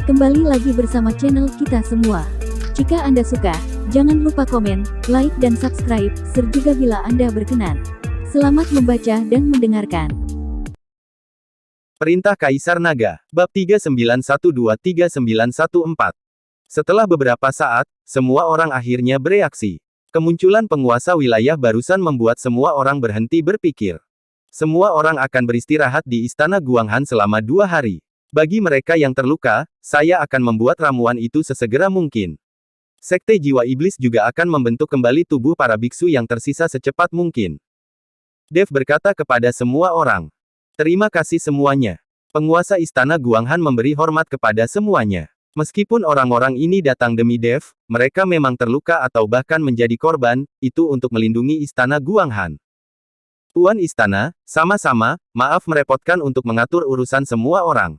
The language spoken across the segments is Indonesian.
Kembali lagi bersama channel kita semua. Jika Anda suka, jangan lupa komen, like dan subscribe, serta bila Anda berkenan. Selamat membaca dan mendengarkan. Perintah Kaisar Naga, Bab 39123914. Setelah beberapa saat, semua orang akhirnya bereaksi. Kemunculan penguasa wilayah barusan membuat semua orang berhenti berpikir. Semua orang akan beristirahat di Istana Guanghan selama 2 hari. Bagi mereka yang terluka, saya akan membuat ramuan itu sesegera mungkin. Sekte Jiwa Iblis juga akan membentuk kembali tubuh para biksu yang tersisa secepat mungkin. Dev berkata kepada semua orang. Terima kasih semuanya. Penguasa Istana Guanghan memberi hormat kepada semuanya. Meskipun orang-orang ini datang demi Dev, mereka memang terluka atau bahkan menjadi korban, itu untuk melindungi Istana Guanghan. Tuan Istana, sama-sama, maaf merepotkan untuk mengatur urusan semua orang.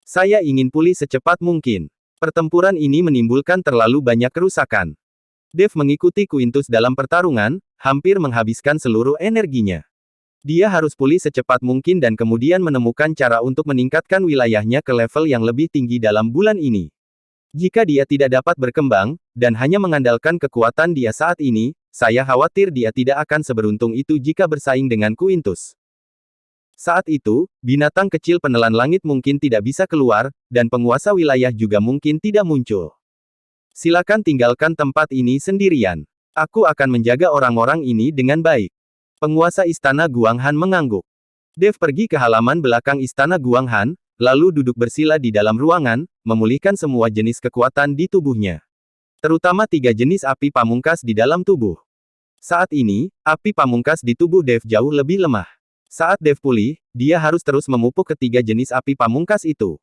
Saya ingin pulih secepat mungkin. Pertempuran ini menimbulkan terlalu banyak kerusakan. Dev mengikuti Quintus dalam pertarungan, hampir menghabiskan seluruh energinya. Dia harus pulih secepat mungkin dan kemudian menemukan cara untuk meningkatkan wilayahnya ke level yang lebih tinggi dalam bulan ini. Jika dia tidak dapat berkembang, dan hanya mengandalkan kekuatan dia saat ini, saya khawatir dia tidak akan seberuntung itu jika bersaing dengan Quintus. Saat itu, binatang kecil penelan langit mungkin tidak bisa keluar, dan penguasa wilayah juga mungkin tidak muncul. Silakan tinggalkan tempat ini sendirian. Aku akan menjaga orang-orang ini dengan baik. Penguasa Istana Guanghan mengangguk. Dev pergi ke halaman belakang Istana Guanghan, lalu duduk bersila di dalam ruangan, memulihkan semua jenis kekuatan di tubuhnya. Terutama 3 jenis api pamungkas di dalam tubuh. Saat ini, api pamungkas di tubuh Dev jauh lebih lemah. Saat Dev pulih, dia harus terus memupuk ketiga jenis api pamungkas itu.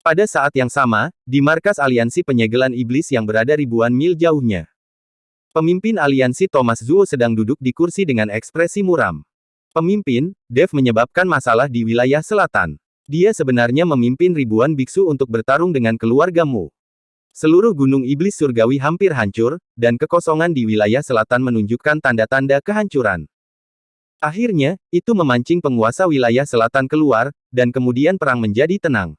Pada saat yang sama, di markas aliansi penyegelan iblis yang berada ribuan mil jauhnya. Pemimpin aliansi Thomas Zuo sedang duduk di kursi dengan ekspresi muram. Pemimpin, Dev menyebabkan masalah di wilayah selatan. Dia sebenarnya memimpin ribuan biksu untuk bertarung dengan keluargamu. Seluruh gunung iblis surgawi hampir hancur, dan kekosongan di wilayah selatan menunjukkan tanda-tanda kehancuran. Akhirnya, itu memancing penguasa wilayah selatan keluar, dan kemudian perang menjadi tenang.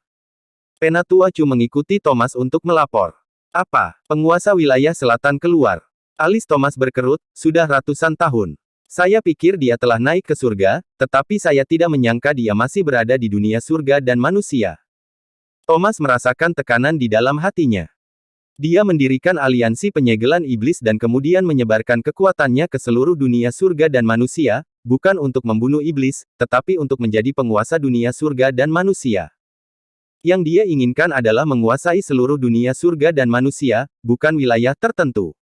Penatua Chu mengikuti Thomas untuk melapor. Apa? Penguasa wilayah selatan keluar. Alis Thomas berkerut, sudah ratusan tahun. Saya pikir dia telah naik ke surga, tetapi saya tidak menyangka dia masih berada di dunia surga dan manusia. Thomas merasakan tekanan di dalam hatinya. Dia mendirikan aliansi penyegelan iblis dan kemudian menyebarkan kekuatannya ke seluruh dunia surga dan manusia, bukan untuk membunuh iblis, tetapi untuk menjadi penguasa dunia surga dan manusia. Yang dia inginkan adalah menguasai seluruh dunia surga dan manusia, bukan wilayah tertentu.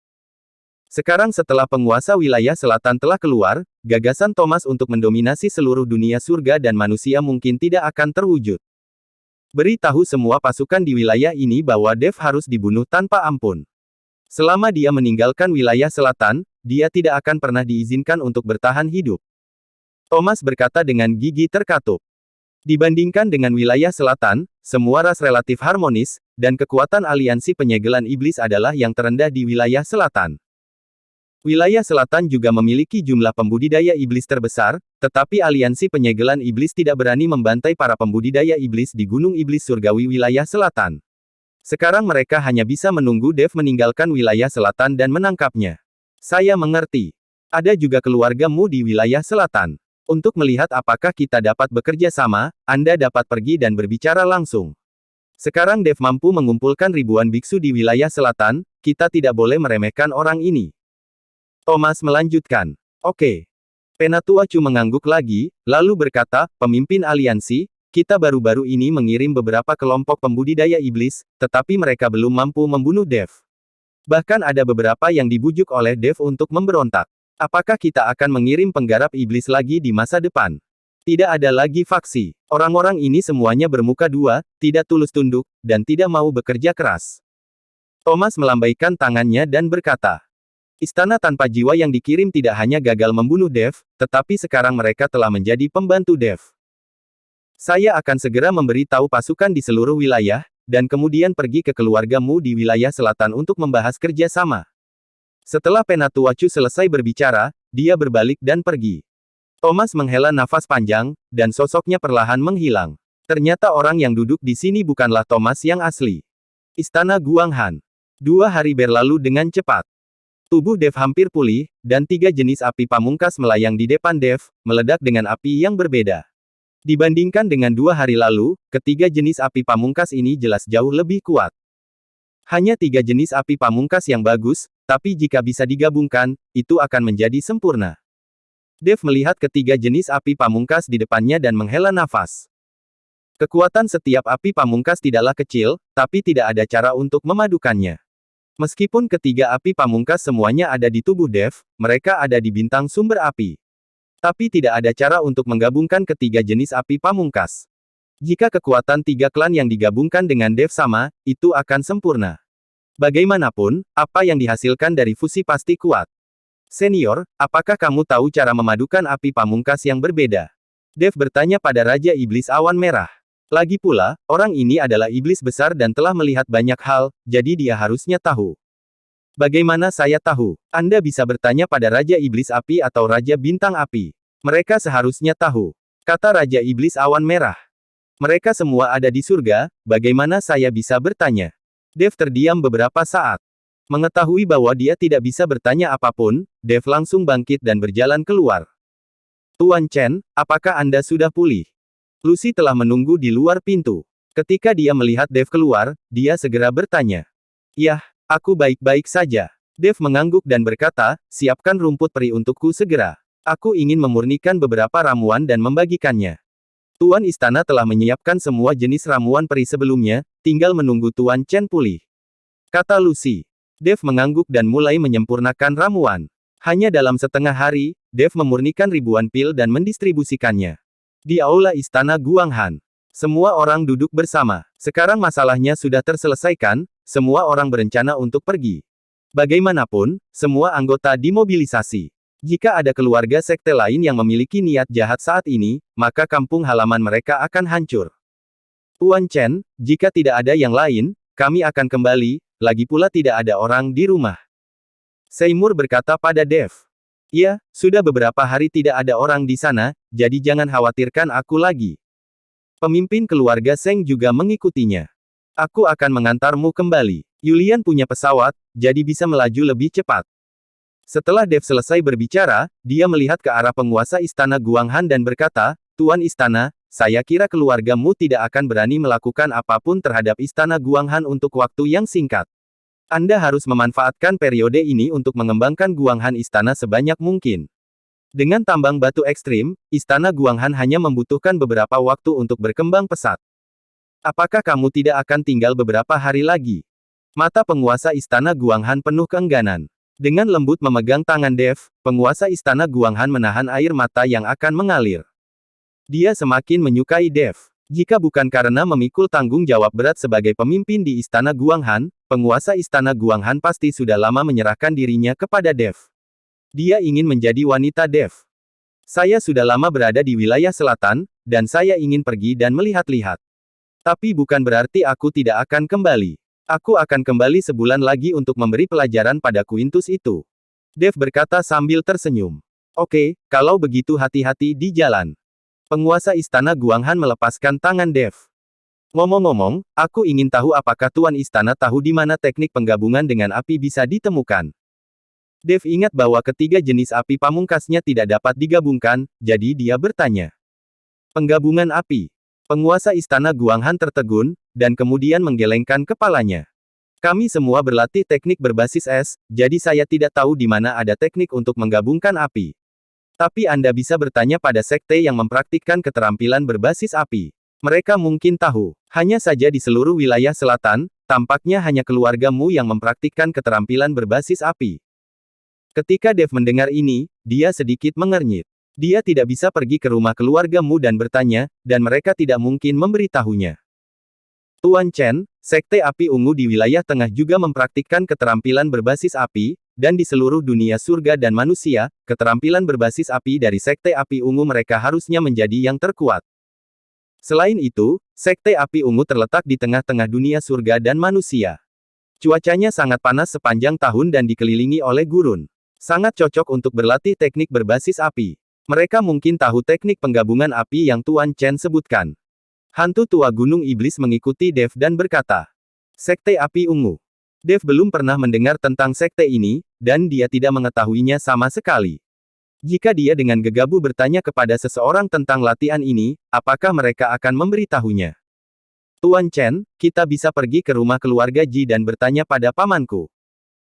Sekarang setelah penguasa wilayah selatan telah keluar, gagasan Thomas untuk mendominasi seluruh dunia surga dan manusia mungkin tidak akan terwujud. Beritahu semua pasukan di wilayah ini bahwa Dev harus dibunuh tanpa ampun. Selama dia meninggalkan wilayah selatan, dia tidak akan pernah diizinkan untuk bertahan hidup. Thomas berkata dengan gigi terkatup. Dibandingkan dengan wilayah selatan, semua ras relatif harmonis, dan kekuatan aliansi penyegelan iblis adalah yang terendah di wilayah selatan. Wilayah selatan juga memiliki jumlah pembudidaya iblis terbesar, tetapi aliansi penyegelan iblis tidak berani membantai para pembudidaya iblis di Gunung Iblis Surgawi wilayah selatan. Sekarang mereka hanya bisa menunggu Dev meninggalkan wilayah selatan dan menangkapnya. Saya mengerti. Ada juga keluargamu di wilayah selatan. Untuk melihat apakah kita dapat bekerja sama, Anda dapat pergi dan berbicara langsung. Sekarang Dev mampu mengumpulkan ribuan biksu di wilayah selatan, kita tidak boleh meremehkan orang ini. Thomas melanjutkan. Oke. Penatua Chu mengangguk lagi, lalu berkata, pemimpin aliansi, kita baru-baru ini mengirim beberapa kelompok pembudidaya iblis, tetapi mereka belum mampu membunuh Dev. Bahkan ada beberapa yang dibujuk oleh Dev untuk memberontak. Apakah kita akan mengirim penggarap iblis lagi di masa depan? Tidak ada lagi faksi. Orang-orang ini semuanya bermuka dua, tidak tulus tunduk, dan tidak mau bekerja keras. Thomas melambaikan tangannya dan berkata, Istana tanpa jiwa yang dikirim tidak hanya gagal membunuh Dev, tetapi sekarang mereka telah menjadi pembantu Dev. Saya akan segera memberi tahu pasukan di seluruh wilayah, dan kemudian pergi ke keluargamu di wilayah selatan untuk membahas kerja sama. Setelah Penatua Chu selesai berbicara, dia berbalik dan pergi. Thomas menghela nafas panjang, dan sosoknya perlahan menghilang. Ternyata orang yang duduk di sini bukanlah Thomas yang asli. Istana Guanghan. 2 hari berlalu dengan cepat. Tubuh Dev hampir pulih, dan 3 jenis api pamungkas melayang di depan Dev, meledak dengan api yang berbeda. Dibandingkan dengan 2 hari lalu, ketiga jenis api pamungkas ini jelas jauh lebih kuat. Hanya 3 jenis api pamungkas yang bagus, tapi jika bisa digabungkan, itu akan menjadi sempurna. Dev melihat ketiga jenis api pamungkas di depannya dan menghela nafas. Kekuatan setiap api pamungkas tidaklah kecil, tapi tidak ada cara untuk memadukannya. Meskipun ketiga api pamungkas semuanya ada di tubuh Dev, mereka ada di bintang sumber api. Tapi tidak ada cara untuk menggabungkan ketiga jenis api pamungkas. Jika kekuatan 3 klan yang digabungkan dengan Dev sama, itu akan sempurna. Bagaimanapun, apa yang dihasilkan dari fusi pasti kuat. Senior, apakah kamu tahu cara memadukan api pamungkas yang berbeda? Dev bertanya pada Raja Iblis Awan Merah. Lagi pula, orang ini adalah iblis besar dan telah melihat banyak hal, jadi dia harusnya tahu. Bagaimana saya tahu? Anda bisa bertanya pada Raja Iblis Api atau Raja Bintang Api. Mereka seharusnya tahu, kata Raja Iblis Awan Merah. Mereka semua ada di surga, bagaimana saya bisa bertanya? Dev terdiam beberapa saat. Mengetahui bahwa dia tidak bisa bertanya apapun, Dev langsung bangkit dan berjalan keluar. Tuan Chen, apakah Anda sudah pulih? Lucy telah menunggu di luar pintu. Ketika dia melihat Dev keluar, dia segera bertanya. Yah, aku baik-baik saja. Dev mengangguk dan berkata, siapkan rumput peri untukku segera. Aku ingin memurnikan beberapa ramuan dan membagikannya. Tuan Istana telah menyiapkan semua jenis ramuan peri sebelumnya, tinggal menunggu Tuan Chen pulih. Kata Lucy. Dev mengangguk dan mulai menyempurnakan ramuan. Hanya dalam setengah hari, Dev memurnikan ribuan pil dan mendistribusikannya. Di aula Istana Guanghan. Semua orang duduk bersama. Sekarang masalahnya sudah terselesaikan, semua orang berencana untuk pergi. Bagaimanapun, semua anggota dimobilisasi. Jika ada keluarga sekte lain yang memiliki niat jahat saat ini, maka kampung halaman mereka akan hancur. Tuan Chen, jika tidak ada yang lain, kami akan kembali, lagi pula tidak ada orang di rumah. Seymour berkata pada Dev. Ya, sudah beberapa hari tidak ada orang di sana, jadi jangan khawatirkan aku lagi. Pemimpin keluarga Seng juga mengikutinya. Aku akan mengantarmu kembali. Yulian punya pesawat, jadi bisa melaju lebih cepat. Setelah Dev selesai berbicara, dia melihat ke arah penguasa Istana Guanghan dan berkata, Tuan Istana, saya kira keluargamu tidak akan berani melakukan apapun terhadap Istana Guanghan untuk waktu yang singkat. Anda harus memanfaatkan periode ini untuk mengembangkan Guanghan Istana sebanyak mungkin. Dengan tambang batu ekstrim, Istana Guanghan hanya membutuhkan beberapa waktu untuk berkembang pesat. Apakah kamu tidak akan tinggal beberapa hari lagi? Mata penguasa Istana Guanghan penuh keengganan. Dengan lembut memegang tangan Dev, penguasa Istana Guanghan menahan air mata yang akan mengalir. Dia semakin menyukai Dev. Jika bukan karena memikul tanggung jawab berat sebagai pemimpin di Istana Guanghan, penguasa Istana Guanghan pasti sudah lama menyerahkan dirinya kepada Dev. Dia ingin menjadi wanita Dev. Saya sudah lama berada di wilayah selatan, dan saya ingin pergi dan melihat-lihat. Tapi bukan berarti aku tidak akan kembali. Aku akan kembali sebulan lagi untuk memberi pelajaran pada Quintus itu. Dev berkata sambil tersenyum. Oke, kalau begitu hati-hati di jalan. Penguasa Istana Guanghan melepaskan tangan Dev. Ngomong-ngomong, aku ingin tahu apakah Tuan Istana tahu di mana teknik penggabungan dengan api bisa ditemukan. Dev ingat bahwa ketiga jenis api pamungkasnya tidak dapat digabungkan, jadi dia bertanya. Penggabungan api. Penguasa Istana Guanghan tertegun, dan kemudian menggelengkan kepalanya. Kami semua berlatih teknik berbasis es, jadi saya tidak tahu di mana ada teknik untuk menggabungkan api. Tapi Anda bisa bertanya pada sekte yang mempraktikkan keterampilan berbasis api. Mereka mungkin tahu. Hanya saja di seluruh wilayah selatan, tampaknya hanya keluargamu yang mempraktikkan keterampilan berbasis api. Ketika Dev mendengar ini, dia sedikit mengernyit. Dia tidak bisa pergi ke rumah keluargamu dan bertanya, dan mereka tidak mungkin memberitahunya. Tuan Chen, sekte api ungu di wilayah tengah juga mempraktikkan keterampilan berbasis api, dan di seluruh dunia surga dan manusia, keterampilan berbasis api dari sekte api ungu mereka harusnya menjadi yang terkuat. Selain itu, sekte api ungu terletak di tengah-tengah dunia surga dan manusia. Cuacanya sangat panas sepanjang tahun dan dikelilingi oleh gurun. Sangat cocok untuk berlatih teknik berbasis api. Mereka mungkin tahu teknik penggabungan api yang Tuan Chen sebutkan. Hantu tua Gunung Iblis mengikuti Dev dan berkata, Sekte Api Ungu. Dev belum pernah mendengar tentang sekte ini, dan dia tidak mengetahuinya sama sekali. Jika dia dengan gegabah bertanya kepada seseorang tentang latihan ini, apakah mereka akan memberitahunya? Tuan Chen, kita bisa pergi ke rumah keluarga Ji dan bertanya pada pamanku.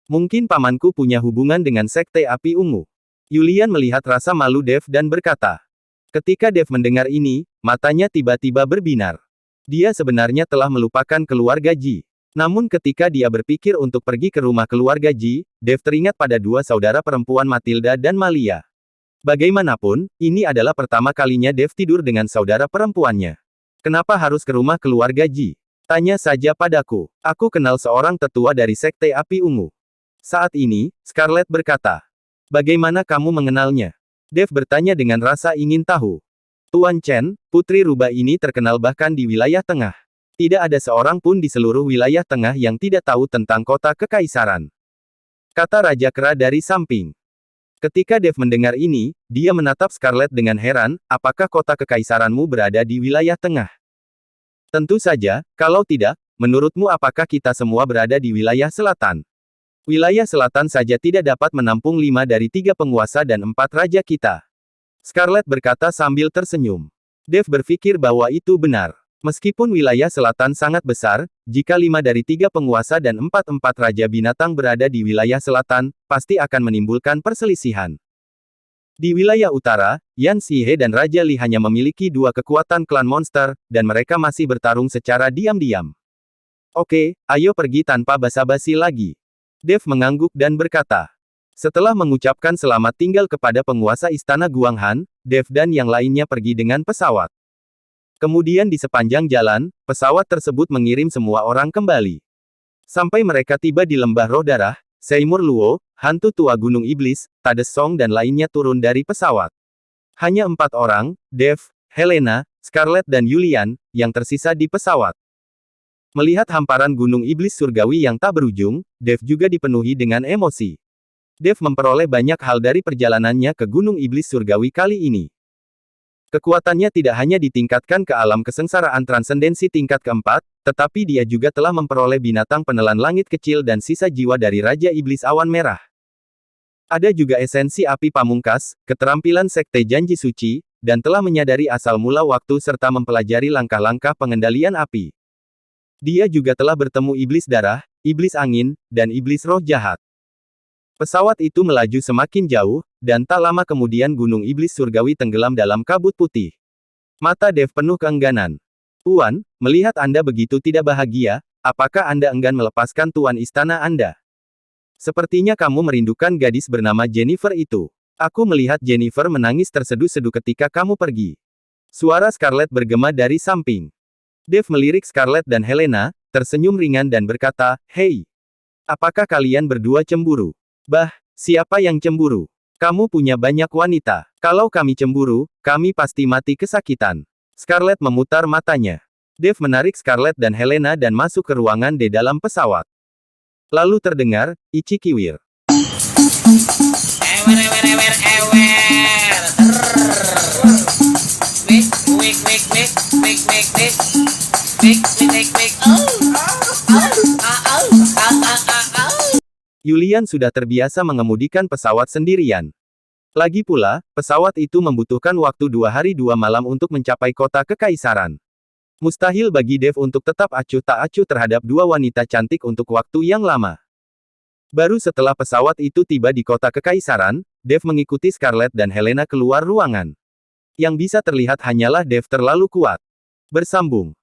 Mungkin pamanku punya hubungan dengan Sekte Api Ungu. Yulian melihat rasa malu Dev dan berkata. Ketika Dev mendengar ini, matanya tiba-tiba berbinar. Dia sebenarnya telah melupakan keluarga Ji. Namun ketika dia berpikir untuk pergi ke rumah keluarga Ji, Dev teringat pada dua saudara perempuan Matilda dan Malia. Bagaimanapun, ini adalah pertama kalinya Dev tidur dengan saudara perempuannya. Kenapa harus ke rumah keluarga Ji? Tanya saja padaku. Aku kenal seorang tetua dari Sekte Api Ungu. Saat ini, Scarlet berkata. Bagaimana kamu mengenalnya? Dev bertanya dengan rasa ingin tahu. Tuan Chen, putri rubah ini terkenal bahkan di wilayah tengah. Tidak ada seorang pun di seluruh wilayah tengah yang tidak tahu tentang kota kekaisaran. Kata Raja Kera dari samping. Ketika Dev mendengar ini, dia menatap Scarlet dengan heran, apakah kota kekaisaranmu berada di wilayah tengah? Tentu saja, kalau tidak, menurutmu apakah kita semua berada di wilayah selatan? Wilayah selatan saja tidak dapat menampung 5 dari 3 penguasa dan 4 raja kita. Scarlet berkata sambil tersenyum. Dev berpikir bahwa itu benar. Meskipun wilayah selatan sangat besar, jika 5 dari 3 penguasa dan 4 raja binatang berada di wilayah selatan, pasti akan menimbulkan perselisihan. Di wilayah utara, Yan Shihe dan Raja Li hanya memiliki 2 kekuatan klan monster, dan mereka masih bertarung secara diam-diam. Oke, ayo pergi tanpa basa-basi lagi. Dev mengangguk dan berkata. Setelah mengucapkan selamat tinggal kepada penguasa istana Guanghan, Dev dan yang lainnya pergi dengan pesawat. Kemudian di sepanjang jalan, pesawat tersebut mengirim semua orang kembali. Sampai mereka tiba di lembah roh darah, Seymour Luo, hantu tua Gunung Iblis, Tades Song dan lainnya turun dari pesawat. Hanya 4 orang, Dev, Helena, Scarlet dan Yulian, yang tersisa di pesawat. Melihat hamparan Gunung Iblis Surgawi yang tak berujung, Dev juga dipenuhi dengan emosi. Dev memperoleh banyak hal dari perjalanannya ke Gunung Iblis Surgawi kali ini. Kekuatannya tidak hanya ditingkatkan ke alam kesengsaraan transendensi tingkat keempat, tetapi dia juga telah memperoleh binatang penelan langit kecil dan sisa jiwa dari Raja Iblis Awan Merah. Ada juga esensi api pamungkas, keterampilan Sekte Janji Suci, dan telah menyadari asal mula waktu serta mempelajari langkah-langkah pengendalian api. Dia juga telah bertemu iblis darah, iblis angin, dan iblis roh jahat. Pesawat itu melaju semakin jauh, dan tak lama kemudian Gunung Iblis Surgawi tenggelam dalam kabut putih. Mata Dev penuh keengganan. Tuan, melihat Anda begitu tidak bahagia, apakah Anda enggan melepaskan Tuan Istana Anda? Sepertinya kamu merindukan gadis bernama Jennifer itu. Aku melihat Jennifer menangis terseduh-seduh ketika kamu pergi. Suara Scarlet bergema dari samping. Dev melirik Scarlet dan Helena, tersenyum ringan dan berkata, Hei! Apakah kalian berdua cemburu? Bah, siapa yang cemburu? Kamu punya banyak wanita. Kalau kami cemburu, kami pasti mati kesakitan. Scarlet memutar matanya. Dev menarik Scarlet dan Helena dan masuk ke ruangan di dalam pesawat. Lalu terdengar, Ichi Kiwir. Yulian sudah terbiasa mengemudikan pesawat sendirian. Lagi pula, pesawat itu membutuhkan waktu 2 hari 2 malam untuk mencapai kota kekaisaran. Mustahil bagi Dev untuk tetap acuh tak acuh terhadap 2 wanita cantik untuk waktu yang lama. Baru setelah pesawat itu tiba di kota kekaisaran, Dev mengikuti Scarlet dan Helena keluar ruangan. Yang bisa terlihat hanyalah Dev terlalu kuat. Bersambung.